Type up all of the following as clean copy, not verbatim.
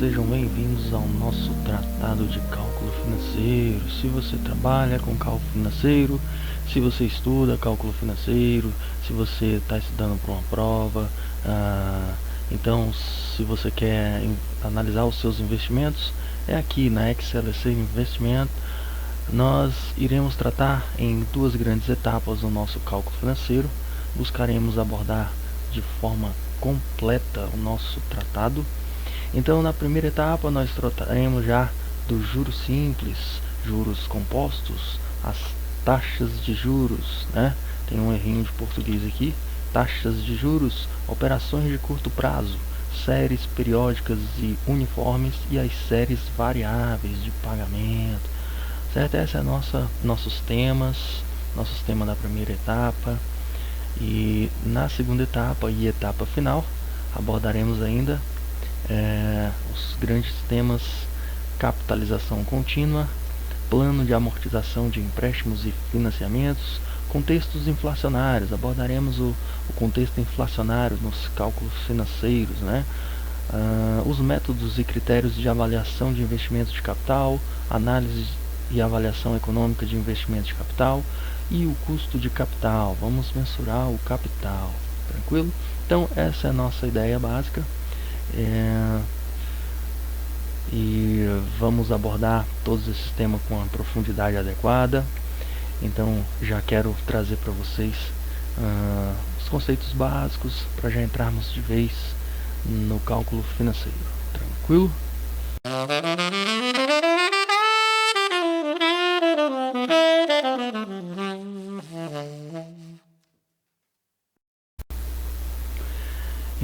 sejam bem-vindos ao nosso tratado de cálculo financeiro. Se você trabalha com cálculo financeiro, se você estuda cálculo financeiro, se você está estudando para uma prova, então se você quer analisar os seus investimentos, é aqui na XLC Investimento. Nós iremos tratar em duas grandes etapas o nosso cálculo financeiro. Buscaremos abordar de forma completa o nosso tratado. Então, na primeira etapa, nós trataremos já dos juros simples, juros compostos, as taxas de juros, né? Tem um errinho de português aqui. Taxas de juros, operações de curto prazo, séries periódicas e uniformes e as séries variáveis de pagamento, certo? Esse é nossos temas da primeira etapa. E na segunda etapa e etapa final, abordaremos ainda os grandes temas: capitalização contínua, plano de amortização de empréstimos e financiamentos, contextos inflacionários. Abordaremos o contexto inflacionário nos cálculos financeiros, né? Os métodos e critérios de avaliação de investimentos de capital, análise e avaliação econômica de investimentos de capital e o custo de capital. Vamos mensurar o capital, tranquilo? Então essa é a nossa ideia básica. E vamos abordar todos esses temas com a profundidade adequada. Então já quero trazer para vocês os conceitos básicos para já entrarmos de vez no cálculo financeiro, tranquilo?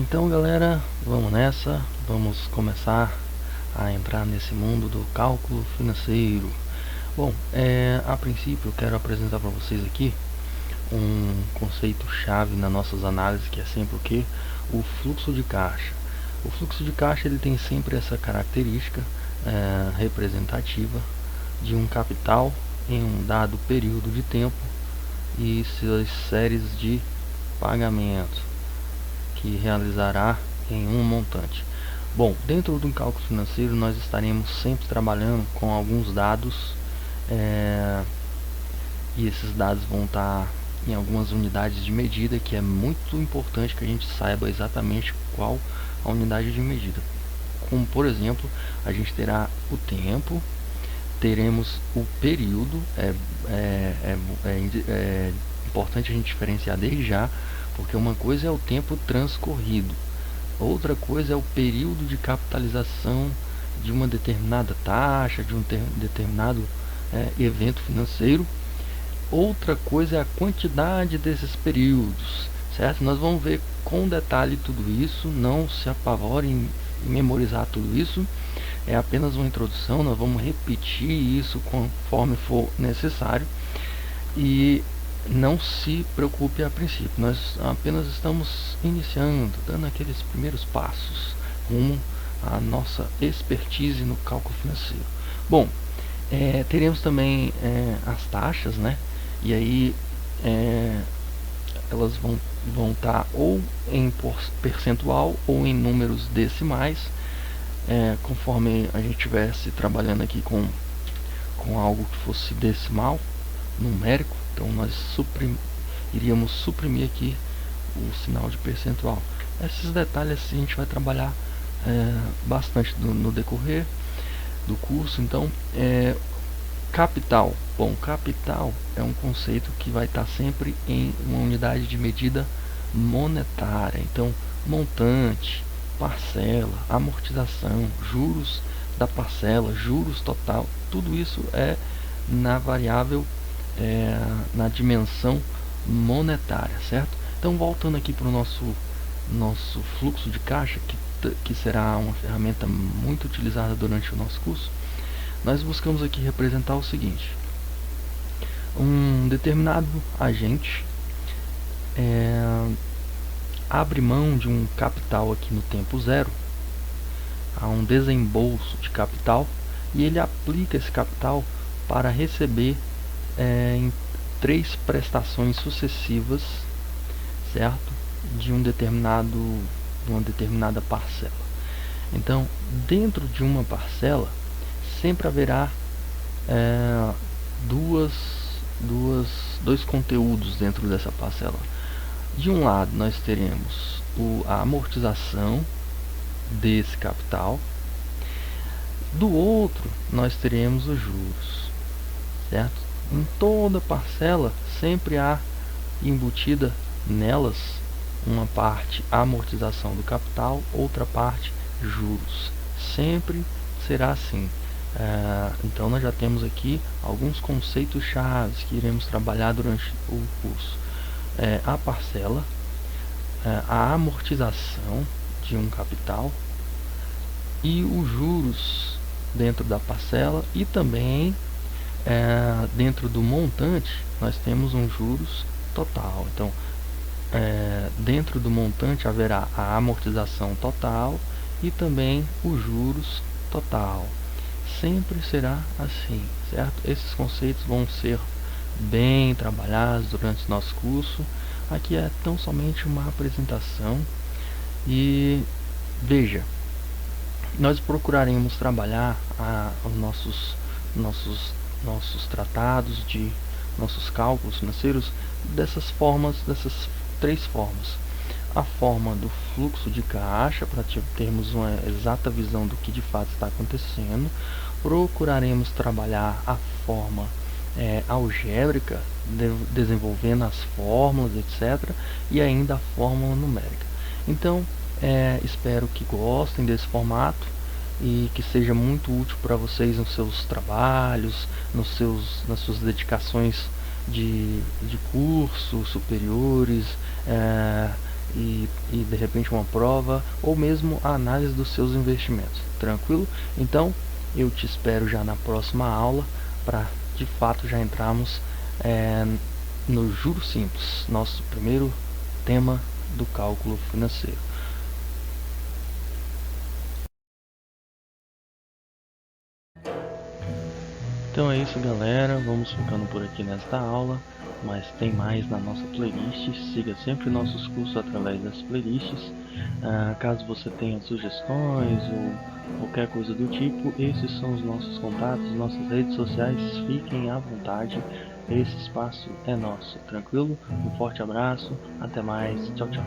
Então, galera, vamos nessa, vamos começar a entrar nesse mundo do cálculo financeiro. Bom, a princípio eu quero apresentar para vocês aqui um conceito chave nas nossas análises, que é sempre o que? O fluxo de caixa. O fluxo de caixa ele tem sempre essa característica representativa de um capital em um dado período de tempo e suas séries de pagamento que realizará em um montante. Bom, dentro do cálculo financeiro nós estaremos sempre trabalhando com alguns dados e esses dados vão estar em algumas unidades de medida, que é muito importante que a gente saiba exatamente qual a unidade de medida. Como por exemplo, a gente terá o tempo, teremos o período. É importante a gente diferenciar desde já, porque uma coisa é o tempo transcorrido, outra coisa é o período de capitalização de uma determinada taxa, de um determinado evento financeiro. Outra coisa é a quantidade desses períodos, certo? Nós vamos ver com detalhe tudo isso, não se apavorem em memorizar tudo isso, é apenas uma introdução, nós vamos repetir isso conforme for necessário. E não se preocupe a princípio, nós apenas estamos iniciando, dando aqueles primeiros passos rumo à nossa expertise no cálculo financeiro. Bom, teremos também as taxas, né? E aí elas vão estar ou em percentual ou em números decimais, conforme a gente estivesse trabalhando aqui com algo que fosse decimal, numérico. Então nós iríamos suprimir aqui o sinal de percentual. Esses detalhes a gente vai trabalhar bastante no decorrer do curso. Então, capital. Bom, capital é um conceito que vai estar sempre em uma unidade de medida monetária. Então, montante, parcela, amortização, juros da parcela, juros total, tudo isso é na variável, na dimensão monetária, certo? Então, voltando aqui para o nosso fluxo de caixa, que será uma ferramenta muito utilizada durante o nosso curso, nós buscamos aqui representar o seguinte: um determinado agente abre mão de um capital aqui no tempo zero, há um desembolso de capital, e ele aplica esse capital para receber em 3 prestações sucessivas, certo? De uma determinada parcela. Então, dentro de uma parcela, sempre haverá dois conteúdos dentro dessa parcela. De um lado, nós teremos a amortização desse capital. Do outro, nós teremos os juros, certo? Em toda parcela, sempre há embutida nelas uma parte amortização do capital, outra parte juros. Sempre será assim. Então nós já temos aqui alguns conceitos chaves que iremos trabalhar durante o curso. A parcela, a amortização de um capital e os juros dentro da parcela, e também dentro do montante nós temos um juros total. Então dentro do montante haverá a amortização total e também os juros total. Sempre será assim, certo? Esses conceitos vão ser bem trabalhados durante o nosso curso. Aqui é tão somente uma apresentação. E veja, nós procuraremos trabalhar os nossos tratados de nossos cálculos financeiros dessas três formas. A forma do fluxo de caixa, para termos uma exata visão do que de fato está acontecendo. Procuraremos trabalhar a forma algébrica, desenvolvendo as fórmulas, etc. E ainda a fórmula numérica. Então, espero que gostem desse formato e que seja muito útil para vocês nos seus trabalhos, nas suas dedicações de curso superiores, e de repente uma prova, ou mesmo a análise dos seus investimentos. Tranquilo? Então eu te espero já na próxima aula para de fato já entrarmos no juros simples, nosso primeiro tema do cálculo financeiro. Então é isso, galera, vamos ficando por aqui nesta aula, mas tem mais na nossa playlist. Siga sempre nossos cursos através das playlists. Caso você tenha sugestões ou qualquer coisa do tipo, esses são os nossos contatos, nossas redes sociais. Fiquem à vontade, esse espaço é nosso, tranquilo? Um forte abraço, até mais, tchau, tchau.